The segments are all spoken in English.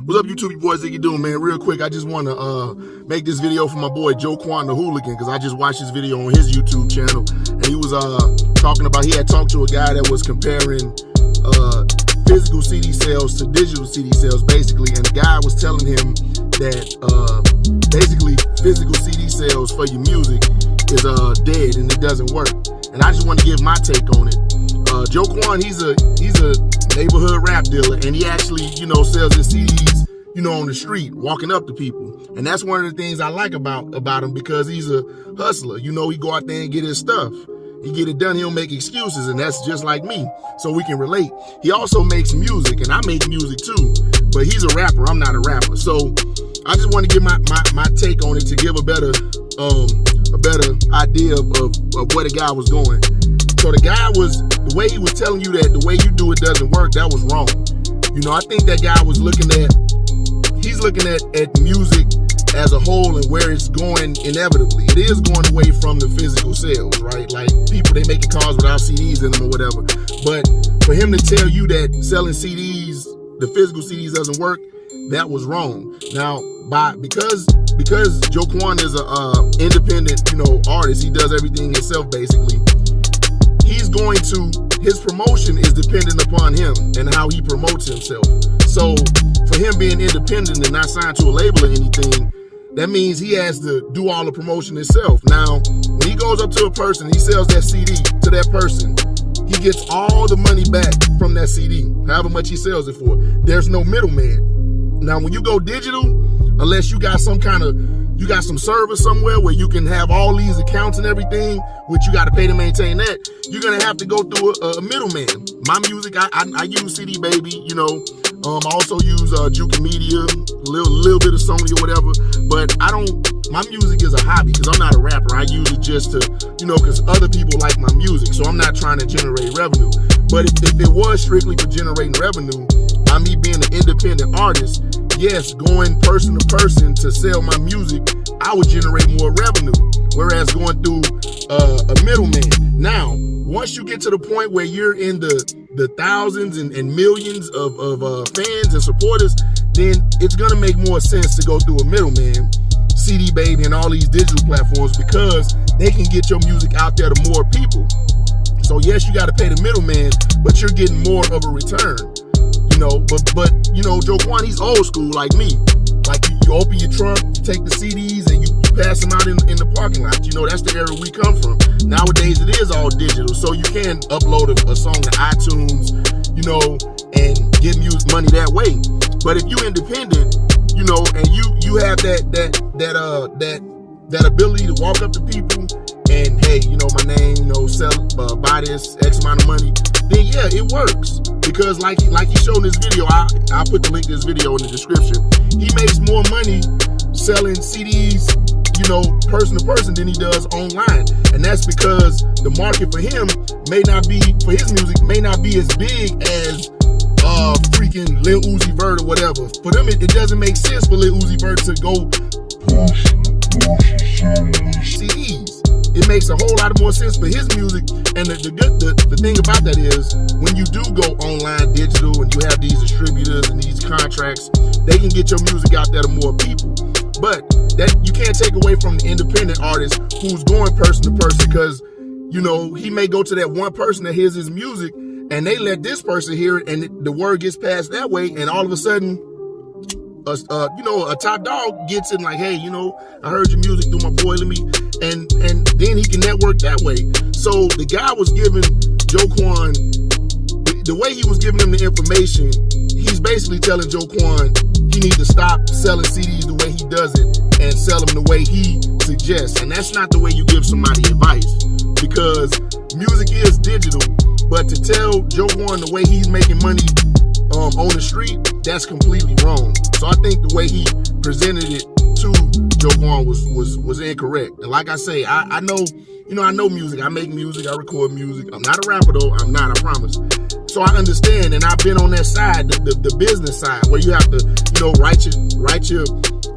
What's up, YouTube? Your boy Ziggy doing, man? Real quick, I just want to make this video for my boy Joe Quan the Hooligan, because I just watched his video on his YouTube channel, and he was talking about, he had talked to a guy that was comparing physical CD sales to digital CD sales, basically, and the guy was telling him that basically physical CD sales for your music is dead and it doesn't work. And I just want to give my take on it. Joe Quan, he's a neighborhood rap dealer, and he actually, sells his CDs, on the street, walking up to people. And that's one of the things I like about him, because he's a hustler. He go out there and get his stuff. He get it done, he don't make excuses, and that's just like me, so we can relate. He also makes music, and I make music too, but he's a rapper, I'm not a rapper. So I just want to give my take on it to give a better idea of where the guy was going. So the guy the way he was telling you that the way you do it doesn't work, that was wrong. I think that guy was looking at music as a whole and where it's going inevitably. It is going away from the physical sales, right? Like people, they making cars without CDs in them or whatever. But for him to tell you that selling CDs, the physical CDs doesn't work, that was wrong. Now, because Joe Quan is a independent, artist, he does everything himself basically. His promotion is dependent upon him and how he promotes himself. So for him being independent and not signed to a label or anything, that means he has to do all the promotion himself. Now, when he goes up to a person, he sells that CD to that person, he gets all the money back from that CD, however much he sells it for. There's no middleman. Now, when you go digital, unless you got some server somewhere where you can have all these accounts and everything, which you got to pay to maintain that, you're going to have to go through a middleman. My music, I use CD Baby, I also use Juke Media, a little bit of Sony or whatever, but my music is a hobby because I'm not a rapper. I use it just to, because other people like my music, so I'm not trying to generate revenue. But if it was strictly for generating revenue, by me being an independent artist, yes, going person to person to sell my music, I would generate more revenue, whereas going through a middleman. Now, once you get to the point where you're in the thousands and millions of fans and supporters, then it's gonna make more sense to go through a middleman, CD Baby and all these digital platforms, because they can get your music out there to more people. So yes, you gotta pay the middleman, but you're getting more of a return. But Joe Quan, he's old school like me. Like you open your trunk, you take the CDs, and you pass them out in the parking lot. That's the era we come from. Nowadays, it is all digital, so you can upload a song to iTunes, and get music money that way. But if you're independent, and you have that ability to walk up to people and, hey, my name, sell, buy this X amount of money, then yeah, it works. Because like he showed in this video, I'll put the link to this video in the description. He makes more money selling CDs, person to person than he does online. And that's because the market for him for his music may not be as big as freaking Lil Uzi Vert or whatever. For them, it doesn't make sense for Lil Uzi Vert to go CDs. It makes a whole lot more sense for his music. And the thing about that is, when you do go online digital and you have these distributors and these contracts, they can get your music out there to more people. But that you can't take away from the independent artist who's going person to person, because he may go to that one person that hears his music and they let this person hear it, and the word gets passed that way, and all of a sudden a top dog gets in like, hey, I heard your music through my boy, and then he can network that way. So the guy was giving Joe Quan, the way he was giving him the information, he's basically telling Joe Quan he needs to stop selling CDs the way he does it and sell them the way he suggests. And that's not the way you give somebody advice, because music is digital. But to tell Joe Quan the way he's making money on the street, that's completely wrong. So I think the way he presented it to Joe Quan was incorrect. And like I say, I know music. I make music. I record music. I'm not a rapper though. I'm not, I promise. So I understand, and I've been on that side, the business side, where you have to, write your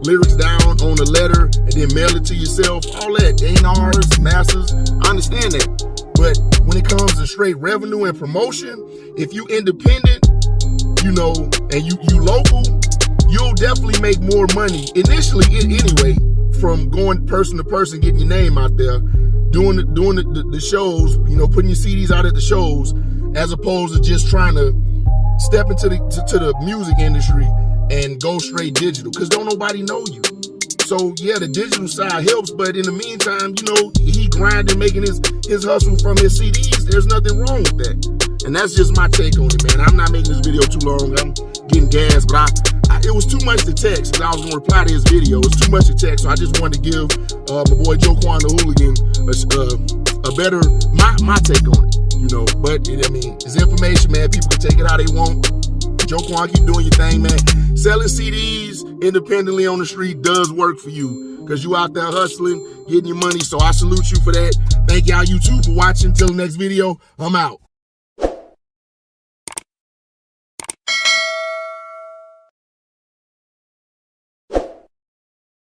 lyrics down on a letter and then mail it to yourself. All that, A&Rs, masters. I understand that. But when it comes to straight revenue and promotion, if you independent, and you local, you'll definitely make more money initially anyway from going person to person, getting your name out there, doing the shows, you know, putting your CDs out at the shows, as opposed to just trying to step into the music industry and go straight digital, because don't nobody know you. So yeah, the digital side helps, but in the meantime, you know, he grinding, making his hustle from his CDs. There's nothing wrong with that. And that's just my take on it, man. I'm not making this video too long. I'm getting gas, but it was too much to text, because I was gonna reply to his video. It was too much to text, so I just wanted to give my boy Joquan the Hooligan a better, my take on it, you know. But I mean, it's information, man. People can take it how they want. Joquan, keep doing your thing, man. Selling CDs independently on the street does work for you, because you out there hustling, getting your money. So I salute you for that. Thank y'all, you too, for watching. Till the next video, I'm out.